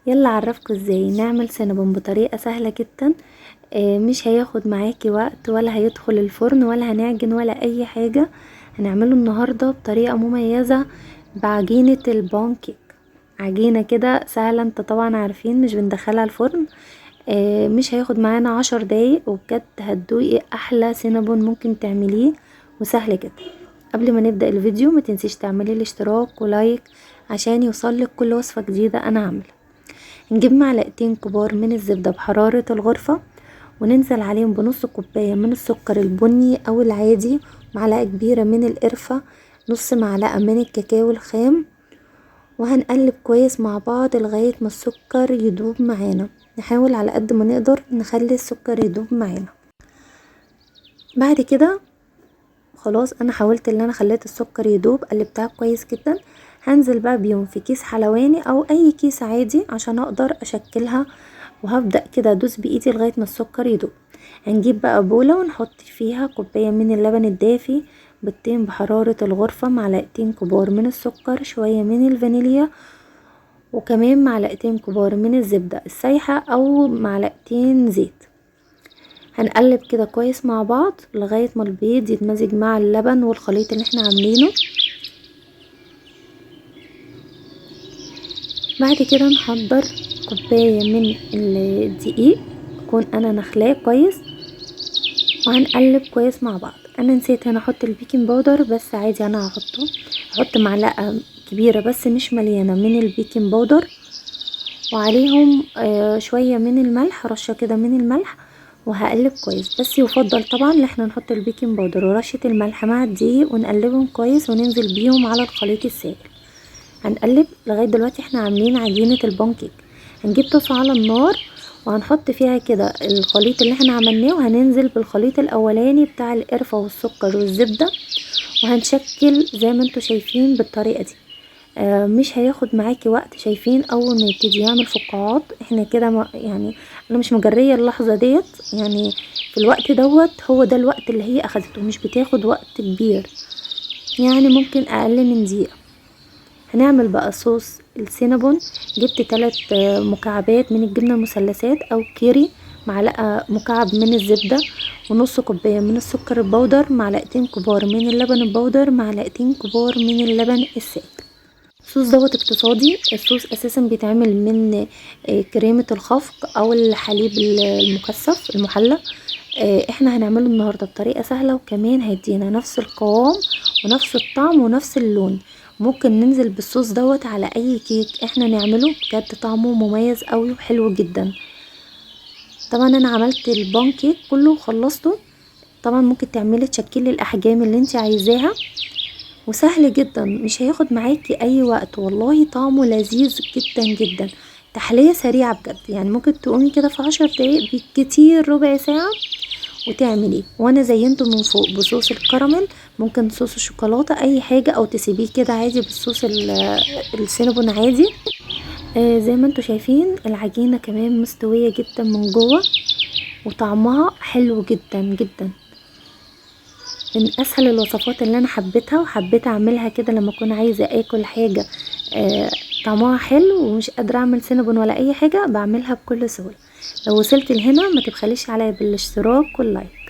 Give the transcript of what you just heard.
يلا اعرفكم ازاي نعمل سينابون بطريقة سهلة جدا. مش هياخد معاكي وقت ولا هيدخل الفرن ولا هنعجن ولا اي حاجة. هنعمله النهاردة بطريقة مميزة بعجينة البانكيك. عجينة كده سهلة، انت طبعا عارفين مش بندخلها الفرن. مش هياخد معانا 10 دقايق وبجد هتدوقي احلى سينابون ممكن تعمليه، وسهل جدا. قبل ما نبدأ الفيديو ما تنسيش تعملي الاشتراك ولايك عشان يوصلك كل وصفة جديدة انا عاملة. نجيب معلقتين كبار من الزبدة بحرارة الغرفة، وننزل عليهم بنص كوباية من السكر البني او العادي، معلقة كبيرة من القرفة، نص معلقة من الكاكاو الخام، وهنقلب كويس مع بعض لغاية ما السكر يدوب معانا. نحاول على قد ما نقدر نخلي السكر يدوب معانا. بعد كده خلاص انا حاولت ان انا خليت السكر يدوب، قلبتها كويس جدا. هنزل بقى بيهم في كيس حلواني او اي كيس عادي عشان اقدر اشكلها، وهبدأ كده ادوس بايدي لغاية ما السكر يدوب. هنجيب بقى بولة ونحط فيها كوباية من اللبن الدافي، بيضتين بحرارة الغرفة، معلقتين كبار من السكر، شوية من الفانيليا، وكمان معلقتين كبار من الزبدة السايحة او معلقتين زيت. هنقلب كده كويس مع بعض لغاية ما البيض يتمزج مع اللبن والخليط اللي احنا عاملينه. بعد كده نحضر كوباية من الدقيق اكون انا نخلاه كويس، وهنقلب كويس مع بعض. انا نسيت هنا احط البيكنج باودر، بس عادي انا هحط معلقة كبيرة بس مش مليانة من البيكنج باودر، وعليهم شوية من الملح، رشة كده من الملح، وهقلب كويس. بس يفضل طبعا ان احنا نحط البيكنج باودر ورشة الملح مع الدقيق ونقلبهم كويس وننزل بيهم على الخليط السائل. هنقلب لغاية دلوقتي احنا عاملين عجينة البانكيك. هنجيب طاسة على النار وهنحط فيها كده الخليط اللي احنا عملناه، وهننزل بالخليط الاولاني بتاع القرفة والسكر والزبدة، وهنشكل زي ما انتوا شايفين بالطريقة دي. مش هياخد معاكي وقت. شايفين اول ما يبتدي يعمل فقاعات احنا كده يعني انا مش مجرية اللحظة ديت، يعني في الوقت دوت هو ده الوقت اللي هي اخدته، مش بتاخد وقت كبير، يعني ممكن اقل من دقيقة. هنعمل بقى صوص السينابون. جبت 3 مكعبات من الجبنة المثلثات او كيري، معلقة مكعب من الزبدة، ونص كوباية من السكر البودر، معلقتين كبار من اللبن البودر، معلقتين كبار من اللبن السائل. الصوص دوت اقتصادي. الصوص اساسا بيتعمل من كريمة الخفق او الحليب المكثف المحلى. احنا هنعمله النهاردة بطريقة سهلة، وكمان هيدينا نفس القوام ونفس الطعم ونفس اللون. ممكن ننزل بالصوص دوت على اي كيك احنا نعمله، بجد طعمه مميز قوي وحلو جدا. طبعا انا عملت البان كيك كله وخلصته. طبعا ممكن تعملي تشكلي الاحجام اللي انت عايزاها، وسهل جدا مش هياخد معاكي اي وقت. والله طعمه لذيذ جدا جدا، تحلية سريعة بجد. يعني ممكن تقومي كده في 10 دقايق بالكتير، ربع ساعة وتعمليه. وانا زينته من فوق بصوص الكراميل، ممكن صوص الشوكولاتة اي حاجة، او تسيبيه كده عادي بالصوص السينابون عادي. زي ما انتوا شايفين العجينة كمان مستوية جدا من جوه، وطعمها حلو جدا جدا. من اسهل الوصفات اللي انا حبيتها، وحبيت اعملها كده لما اكون عايزه اكل حاجه طعمها حلو ومش قادره اعمل سينابون ولا اي حاجه، بعملها بكل سهوله. لو وصلت لهنا ما تبخليش عليا بالاشتراك واللايك.